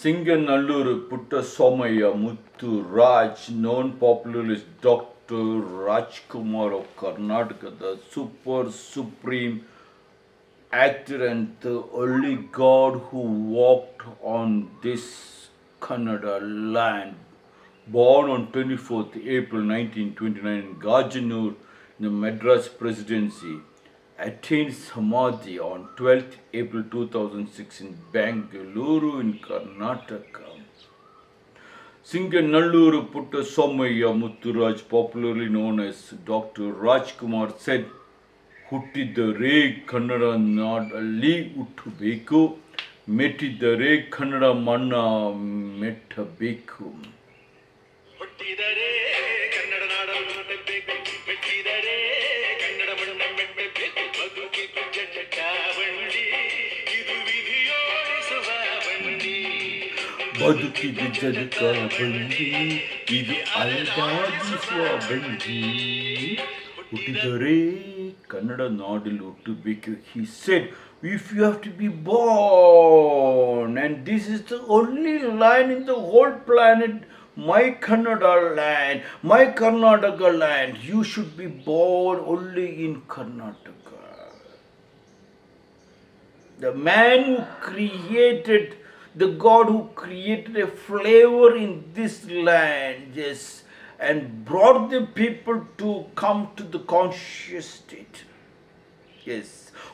Singanallur Puttasomaya Muthu Raj, known popularly as Dr. Rajkumar of Karnataka, the supreme actor and the only god who walked on this Kannada land. Born on 24th April 1929 in Gajanur in the Madras Presidency, attained Samadhi on 12th April 2006 in Bangalore in Karnataka. Singanallur Puttasomaya Mutturaj, popularly known as Dr. Rajkumar, said, ಹುಟ್ಟಿದರೆ ಕನ್ನಡ ನಾಡಲ್ಲಿ ಹುಟ್ಟಬೇಕು, ಮೆಟ್ಟಿದರೆ ಕನ್ನಡ ಮಣ್ಣ ಮೆಟ್ಟಬೇಕು. ಹುಟ್ಟಿದರೆ ಕನ್ನಡ ನಾಡಲ್ಲಿ ಹುಟ್ಟಬೇಕು, ಮೆಟ್ಟಿದರೆ ಕನ್ನಡ ಮಣ್ಣ ಮೆಟ್ಟಬೇಕು. ಬದುಕಿದು ಜಟ ಬಂಡಿ, ಇದು ವಿಧಿಯೋಡಿಸುವ ಬಂಡಿ. ಬದುಕಿದು ಜಟ ಬಂಡಿ, ಇದು ಅಲ್ದಾಡಿಸುವ ಬಂಡಿ. ಹುಟ್ಟಿದರೆ Kannada Nadu to be. He said, if you have to be born, and this is the only line in the whole planet, my Kannada land, my Karnataka land, you should be born only in Karnataka. The man who created, the God who created a flavor in this land, yes, and brought the people to come to the conscious state. Yes.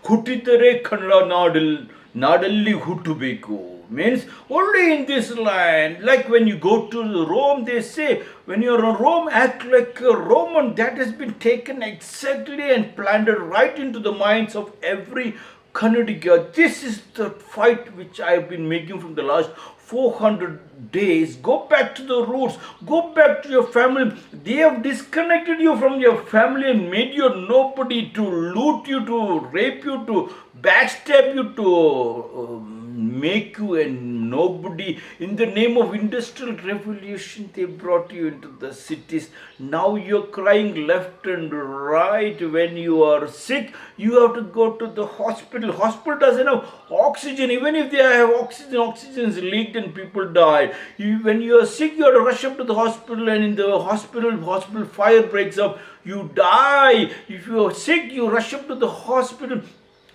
Huttitare Kannada Nadalli Huttubeku means only in this land. Like when you go to Rome, they say, when you're in Rome, act like a Roman. That has been taken exactly and planted right into the minds of every Kannadiga. This is the fight which I have been making from the last 400 days. Go back to the roots. Go back to your family. They have disconnected you from your family and made you nobody, to loot you, to rape you, to backstab you, to make you a nobody. In the name of industrial revolution, they brought you into the cities. Now you're crying left and right. When you are sick, you have to go to the hospital. Hospital doesn't have oxygen. Even if they have oxygen, oxygen is leaked and people die. When you are sick, you have to rush up to the hospital, and in the hospital fire breaks up, you die. If you are sick, you rush up to the hospital,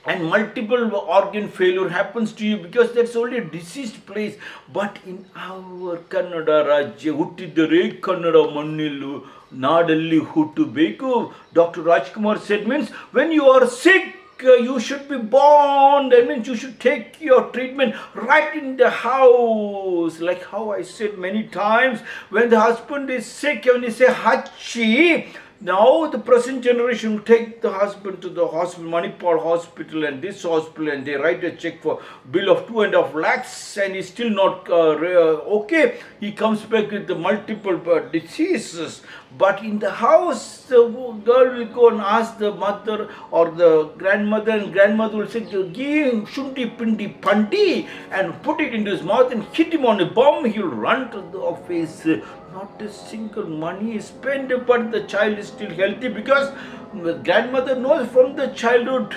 and multiple organ failure happens to you because that's only a diseased place. But in our Kannada Rajya, huttidare Kannada mannillu nadalli huttubeku, Dr. Rajkumar said, means when you are sick, you should be born. That means you should take your treatment right in the house. Like how I said many times, when the husband is sick, when he say hachi, now the present generation take the husband to the hospital, Manipal hospital and this hospital, and they write a check for bill of 2.5 lakhs, and he's still not okay. He comes back with the multiple diseases. But in the house, the girl will go and ask the mother or the grandmother, and grandmother will say, give shundi pindi pandi, and put it into his mouth and hit him on a bomb. He will run to the office. Not a single money is spent, but the child is still healthy because the grandmother knows from the childhood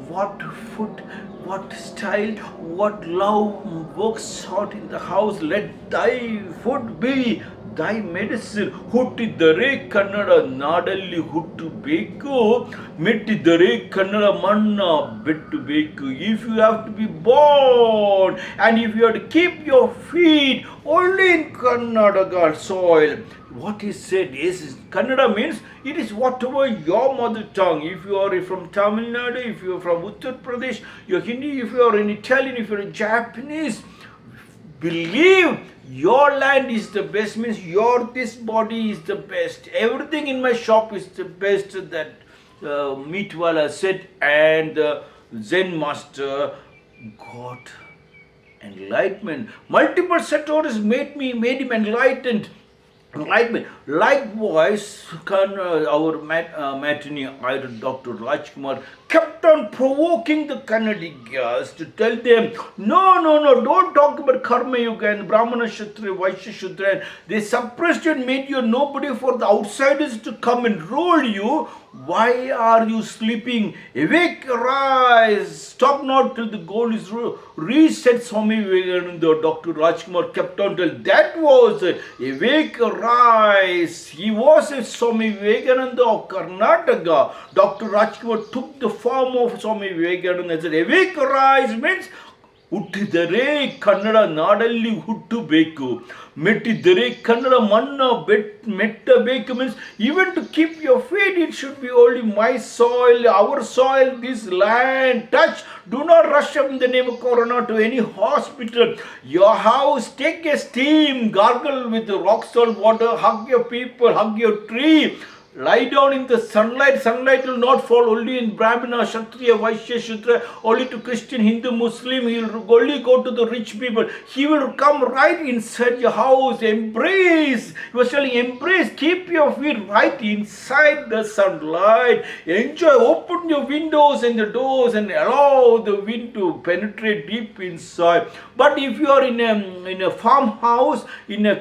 what food, what style, what love works out in the house. Let thy food be thy medicine. Huttidare Kannada Nadalli Huttubeku, Mettidare Kannada Manna Bettubeku. If you have to be born, and if you have to keep your feet only in Karnataka soil, what is said is Kannada means it is whatever your mother tongue. If you are from Tamil Nadu, if you are from Uttar Pradesh, you're Hindi, if you are an Italian, if you're a Japanese, believe your land is the best, means this body is the best. Everything in my shop is the best, that Meatwala said, and the Zen master got enlightenment. Multiple satori made him enlightened. Likewise, our matinee idol Dr. Rajkumar kept on provoking the Kannadigas to tell them, no, don't talk about Karma Yuga and Brahmana Kshatriya, Vaishya Shudra. And they suppressed you and made you nobody for the outsiders to come and rule you. Why are you sleeping? Awake, rise, stop not till the goal is reached, said Swami Vivekananda. Dr. Rajkumar kept on telling, that was awake, rise. He was a Swami Vivekananda of Karnataka. Dr. Rajkumar took the form of Swami Vivekananda and said, awake, rise means ಹುಟ್ಟಿದರೆ ಕನ್ನಡ ನಾಡಲ್ಲಿ ಹುಟ್ಟಬೇಕು, ಮೆಟ್ಟಿದರೆ ಕನ್ನಡ ಮಣ್ಣ ಮೆಟ್ಟಬೇಕು means even to keep your faith it should be only my soil, our soil, this land touch. Do not rush up in the name of corona to any hospital. Your house, take a steam, gargle with the rock salt water, hug your people, hug your tree. Lie down in the sunlight. Sunlight will not fall only in Brahmana, Kshatriya, Vaishya, Shudra, only to Christian, Hindu, Muslim. He will only go to the rich people. He will come right inside your house. Embrace. He was telling, embrace. Keep your feet right inside the sunlight. Enjoy. Open your windows and the doors and allow the wind to penetrate deep inside. But if you are in a farmhouse, in a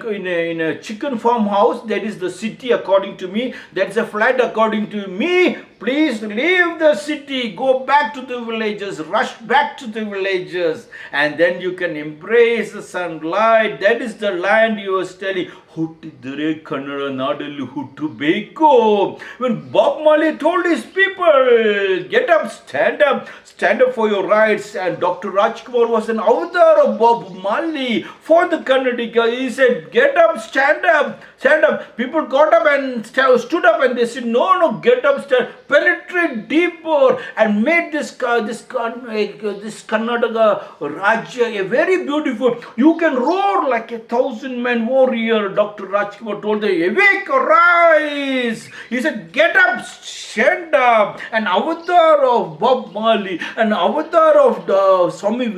chicken farmhouse, that is the city according to me. That's a flat according to me. Please leave the city, go back to the villages, rush back to the villages, and then you can embrace the sunlight. That is the land you was telling. ಹುಟ್ಟಿದರೆ ಕನ್ನಡ ನಾಡಲ್ಲಿ ಹುಟ್ಟಬೇಕು. When Bob Marley told his people, get up, stand up for your rights, and Dr. Rajkumar was an avatar of Bob Marley for the Kannadiga. He said, get up, stand up. People got up and stood up and they said, no, get up, stand, penetrate deeper, and made this Karnataka Rajya a very beautiful. You can roar like a 1,000-man warrior. Dr. Rajkumar told them, awake, rise. He said, get up, stand up. An avatar of Bob Marley, an avatar of the Swami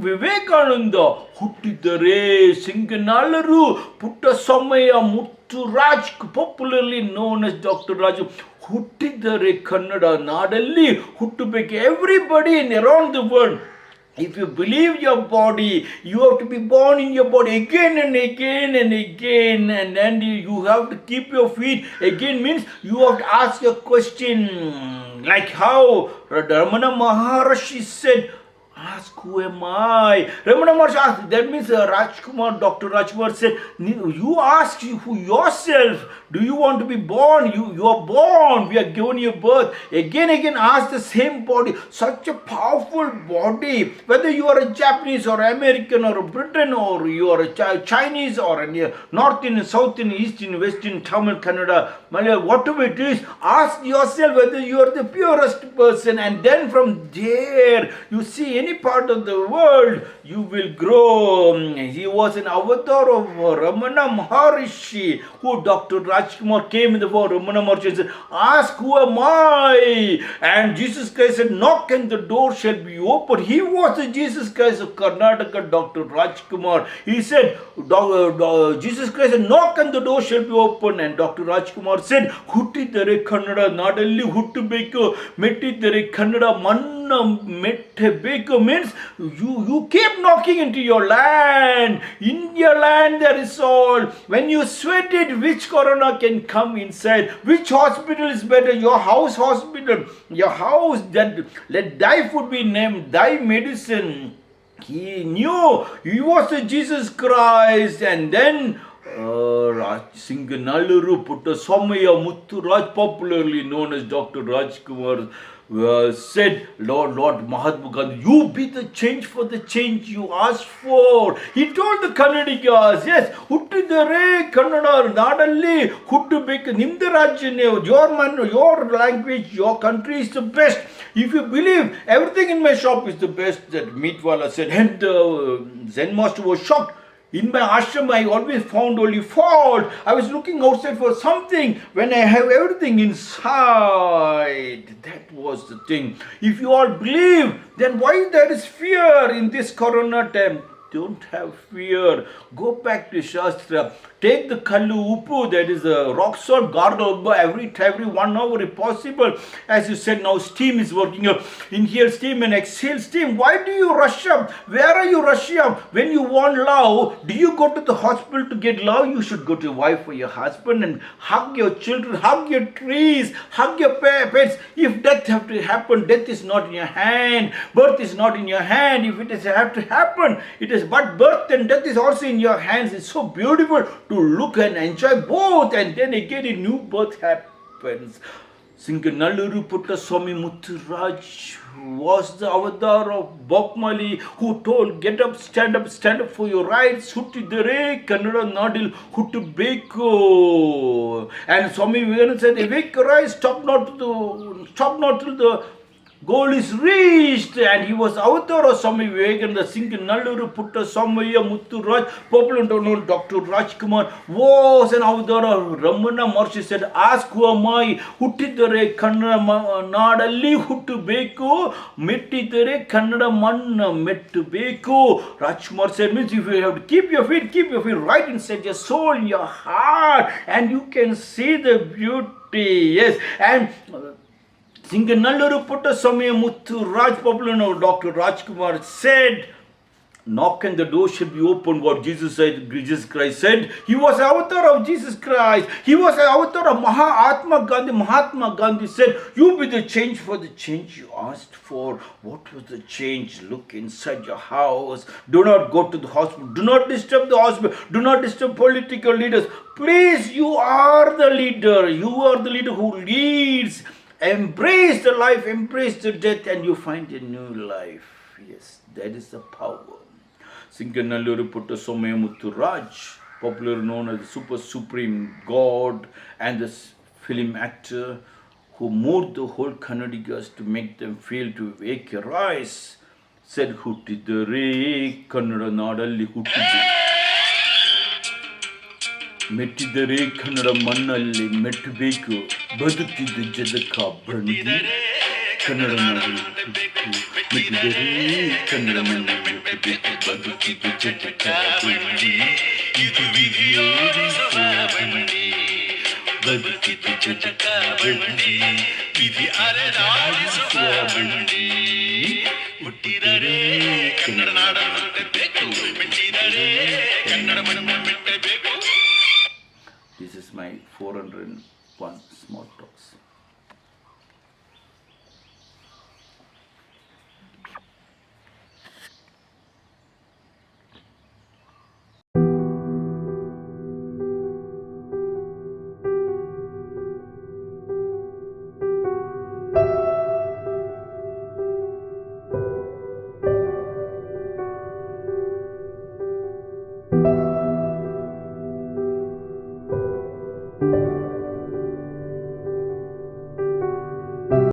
Vivekananda. ಹುಟ್ಟಿದರೆ ಸಿಂಗನಾಳರು Puttaswamaiah Muthuraj, popularly known as Dr. Raju. ಹುಟ್ಟಿದರೆ ಕನ್ನಡ ನಾಡಲ್ಲಿ ಹುಟ್ಟಬೇಕು. Everybody around the world, if you believe your body, you have to be born in your body again and again and again, and then you have to keep your feet. Again means you have to ask a question, like how Ramana Maharishi said, ask who am I? Ramana Maharshi asked, that means Dr. Rajkumar said, you ask who yourself, do you want to be born? You are born, we are given you birth. Again ask the same body, such a powerful body, whether you are a Japanese or American or a Britain, or you are a Chinese or a North Indian, South Indian, East Indian, West Indian, Tamil, Kannada, Malayalam, whatever it is, ask yourself whether you are the purest person, and then from there you see any part of the world, you will grow. He was an avatar of Ramana Maharishi, who Dr. Rajkumar came in the form of Ramana Maharishi and said, ask who am I? And Jesus Christ said, knock and the door shall be open. He was the Jesus Christ of Karnataka, Dr. Rajkumar. He said, Jesus Christ said, knock and the door shall be open. And Dr. Rajkumar said, ಹುಟ್ಟಿದರೆ ಕನ್ನಡ ನಾಡಲ್ಲಿ ಹುಟ್ಟಬೇಕು, ಮೆಟ್ಟಿದರೆ ಕನ್ನಡ ಮಣ್ಣ ಮೆಟ್ಟಬೇಕು means you keep knocking into your land. In your land there is all. When you sweat it, which corona can come inside? Which hospital is better? Your house hospital, your house, that let thy food be named thy medicine. He knew he was the Jesus Christ. And then Singanalluru Puttaswamaya Mutturaj, popularly known as Dr. Rajkumar, said, Lord Mahatma Gandhi, you be the change for the change you asked for. He told the Kannadigas, yes, ಹುಟ್ಟಿದರೆ ಕನ್ನಡ ನಾಡಲ್ಲಿ ಹುಟ್ಟಬೇಕು, ನಿಮ್ದು ರಾಜ್ಯನೇ, your language, your country is the best. If you believe everything in my shop is the best, that meatwala said, and the Zen master was shocked. In my ashram, I always found only fault. I was looking outside for something when I have everything inside. That was the thing. If you all believe, then why there is fear in this corona time? Don't have fear. Go back to Shastra. Take the Kallu Upu, that is a rock salt, gargle every 1 hour if possible. As you said, now steam is working up. Inhale steam and exhale steam. Why do you rush up? Where are you rushing up? When you want love, do you go to the hospital to get love? You should go to your wife or your husband and hug your children, hug your trees, hug your pets. If death have to happen, death is not in your hand. Birth is not in your hand. If it is have to happen, it is but birth and death is also in your hands. It's so beautiful to look and enjoy both, and then again a new birth happens. Singanalluru Putta Swami Mutturaj was the avatar of Bob Marley, who told, get up for your rights, huttidare Kannada Nadu huttubeko. And Swami Vivekananda said, awake, rise, stop not till the goal is reached. And he was avatar of Swami Vivekananda. Singanalluru Putta Swami Mutturaj, popular known Dr. Rajkumar, was an avatar of Ramana Maharshi. Said, ask who am I? Huttidare Kannada Nadalli huttubeko, mettidare Kannada manna mettubeko. Rajkumar said, means if you have to keep your feet right inside your soul, in your heart, and you can see the beauty. Yes, and Singanalluru Putta Swami Mutturaj, popular known Dr. Rajkumar, said, knock and the door shall be opened. What Jesus Christ said. He was the avatar of Jesus Christ. He was the avatar of Mahatma Gandhi. Mahatma Gandhi said, you be the change for the change you asked for. What was the change? Look inside your house. Do not go to the hospital. Do not disturb the hospital. Do not disturb political leaders. Please, you are the leader. You are the leader who leads. Embrace the life, embrace the death, and you find a new life. Yes, that is the power. Singanalluru Putta Swami Mutturaj, popularly known as the Super Supreme God and the film actor who moved the whole Kannadigas to make them feel to wake your eyes, said, huttidare Kannada Nadalli huttidare. ಮೆಟ್ಟಿದರೆ Kannada ಮಣ್ಣಲ್ಲಿ ಮೆಟ್ಟಬೇಕು, ಬದುಕಿದ ಜದಕ ಬಂಡಿ ಕನ್ನಡ ನಾಡು ಮೆಟ್ಟಿದರೆ ಕನ್ನಡ ಮಣ್ಣಲ್ಲಿ ಮೆಟ್ಟಬೇಕು, ಬದುಕಿದ ಜದಕ ಬಂಡಿ ಇದು ವಿಧಿಯೋಡಿಸುವ ಬಂಡಿ, ಬದುಕಿದ ಜದಕ ಬಂಡಿ ವಿಧಿ ಅಲೆದಾಡಿಸುವ ಬಂಡಿ, ಹುಟ್ಟಿದರೆ ಕನ್ನಡ ನಾಡನ್ನು ಮೆಟ್ಟಬೇಕು, ಮೆಟ್ಟಿದರೆ ಕನ್ನಡ ಮಣ್ಣನ್ನು ಮೆಟ್ಟಬೇಕು. This is my 401 small talks.